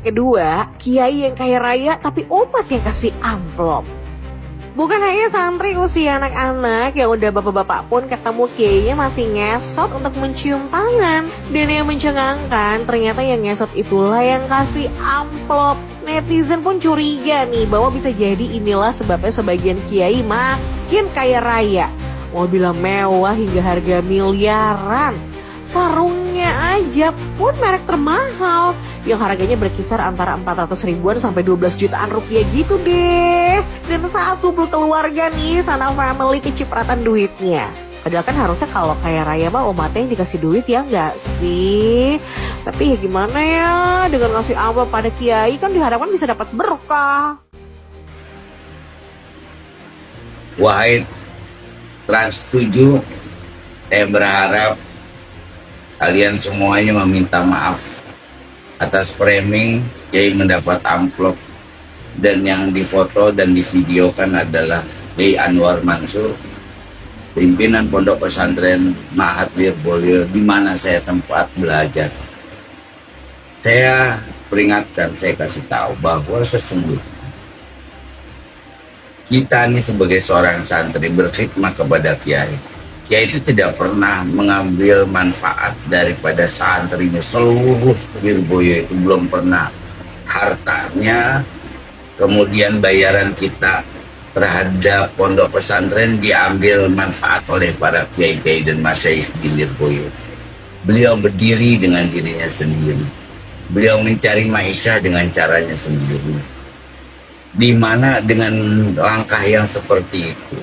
kedua, kiai yang kaya raya tapi umat yang kasih amplop. Bukan hanya santri usia anak-anak, yang udah bapak-bapak pun ketemu kiainya masih ngesot untuk mencium tangan. Dan yang mencengangkan, ternyata yang ngesot itulah yang kasih amplop. Netizen pun curiga nih bahwa bisa jadi inilah sebabnya sebagian kiai makin kaya raya. Mobil mewah hingga harga miliaran. Sarungnya aja pun merek termahal yang harganya berkisar antara 400 ribuan sampai 12 jutaan rupiah gitu deh. Dan satu berkeluarga nih, sana family kecipratan duitnya. Padahal kan harusnya kalau kaya raya mah umatnya yang dikasih duit ya enggak sih? Tapi ya gimana ya, dengan ngasih amplop pada kiai kan diharapkan bisa dapat berkah. Wahai Trans 7, saya berharap kalian semuanya meminta maaf atas framing Kiai mendapat amplop, dan yang difoto dan divideokan adalah Kiai Anwar Mansur, pimpinan Pondok Pesantren Mahat Lirboyo, di mana saya tempat belajar. Saya peringatkan, saya kasih tahu bahwa sesungguhnya kita ini sebagai seorang santri berkhidmat kepada Kiai. Kiai itu tidak pernah mengambil manfaat daripada santrinya. Seluruh Lirboyo itu belum pernah hartanya, kemudian bayaran kita terhadap pondok pesantren diambil manfaat oleh para kiai-kiai dan masyayikh di Lirboyo. Beliau berdiri dengan dirinya sendiri. Beliau mencari maisha dengan caranya sendiri. Di mana dengan langkah yang seperti itu,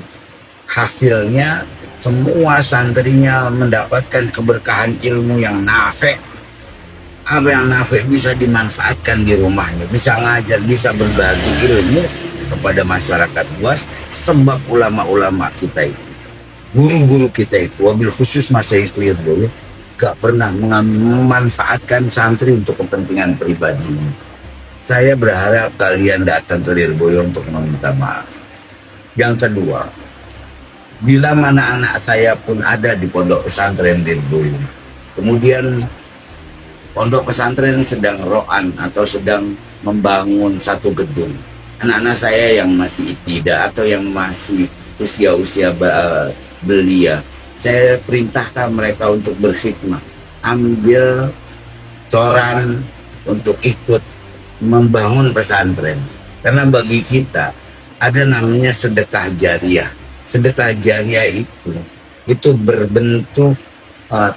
hasilnya semua santrinya mendapatkan keberkahan ilmu yang nafe. Apa yang nafe bisa dimanfaatkan di rumahnya, bisa ngajar, bisa berbagi ilmu kepada masyarakat luas. Sebab ulama-ulama kita itu, guru-guru kita itu, wabil khusus masyayikh Lirboyo, gak pernah memanfaatkan santri untuk kepentingan pribadi. Saya berharap kalian datang ke Lirboyo untuk meminta maaf. Yang kedua, bila mana anak saya pun ada di pondok pesantren Lirboyo, kemudian pondok pesantren sedang ro'an atau sedang membangun satu gedung, anak-anak saya yang masih tidak atau yang masih usia-usia belia, saya perintahkan mereka untuk berkhidmat, ambil coran untuk ikut membangun pesantren. Karena bagi kita ada namanya sedekah jariah. Sedekah jariah itu berbentuk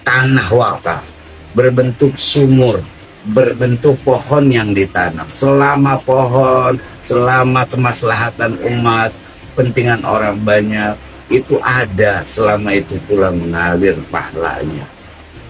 tanah wakaf, berbentuk sumur, berbentuk pohon yang ditanam. Selama pohon, selama kemaslahatan umat, kepentingan orang banyak, itu ada, selama itu pula mengalir pahalanya.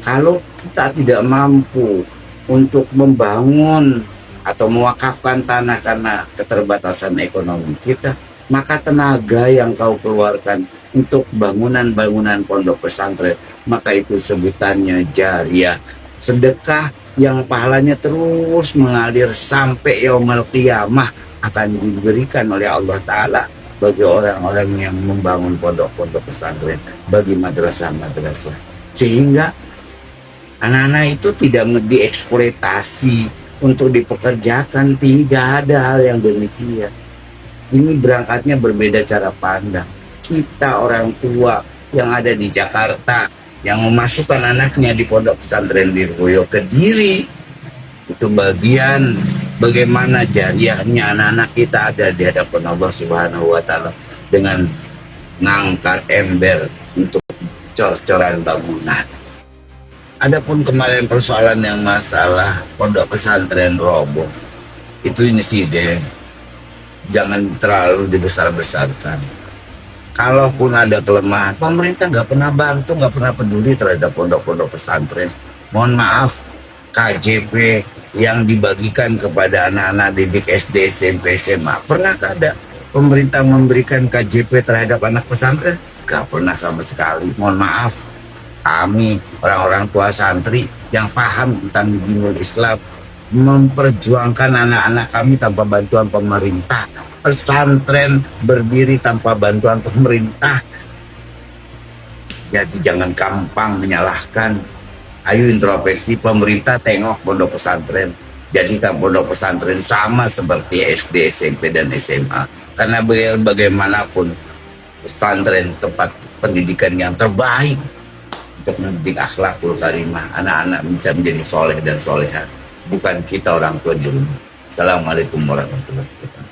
Kalau kita tidak mampu untuk membangun atau mewakafkan tanah karena keterbatasan ekonomi kita, maka tenaga yang kau keluarkan untuk bangunan-bangunan pondok pesantren, maka itu sebutannya jariah, sedekah yang pahalanya terus mengalir sampai yaumul qiyamah, akan diberikan oleh Allah Ta'ala bagi orang-orang yang membangun pondok-pondok pesantren, bagi madrasah-madrasah, sehingga anak-anak itu tidak dieksploitasi untuk dipekerjakan. Tidak ada hal yang demikian. Ini berangkatnya berbeda cara pandang. Kita orang tua yang ada di Jakarta yang memasukkan anaknya di pondok pesantren Lirboyo Kediri, itu bagian bagaimana jariahnya anak-anak kita ada di hadapan Allah Subhanahu wa Ta'ala dengan ngangkat ember untuk cor-coran bangunan. Adapun kemarin persoalan yang masalah pondok pesantren roboh, itu insiden, jangan terlalu dibesar-besarkan. Kalaupun ada kelemahan, pemerintah nggak pernah bantu, nggak pernah peduli terhadap pondok-pondok pesantren. Mohon maaf, KJP yang dibagikan kepada anak-anak didik SD, SMP, SMA, pernah ada pemerintah memberikan KJP terhadap anak pesantren? Nggak pernah sama sekali. Mohon maaf, kami orang-orang tua santri yang paham tentang dinul Islam memperjuangkan anak-anak kami tanpa bantuan pemerintah. Pesantren berdiri tanpa bantuan pemerintah. Jadi jangan gampang menyalahkan. Ayo introspeksi, pemerintah tengok pondok pesantren. Jadikan pondok pesantren sama seperti SD, SMP, dan SMA. Karena bagaimanapun pesantren tempat pendidikan yang terbaik untuk mendidik akhlakul karimah. Anak-anak bisa menjadi soleh dan soleha. Bukan kita orang tua di rumah. Assalamualaikum warahmatullahi wabarakatuh.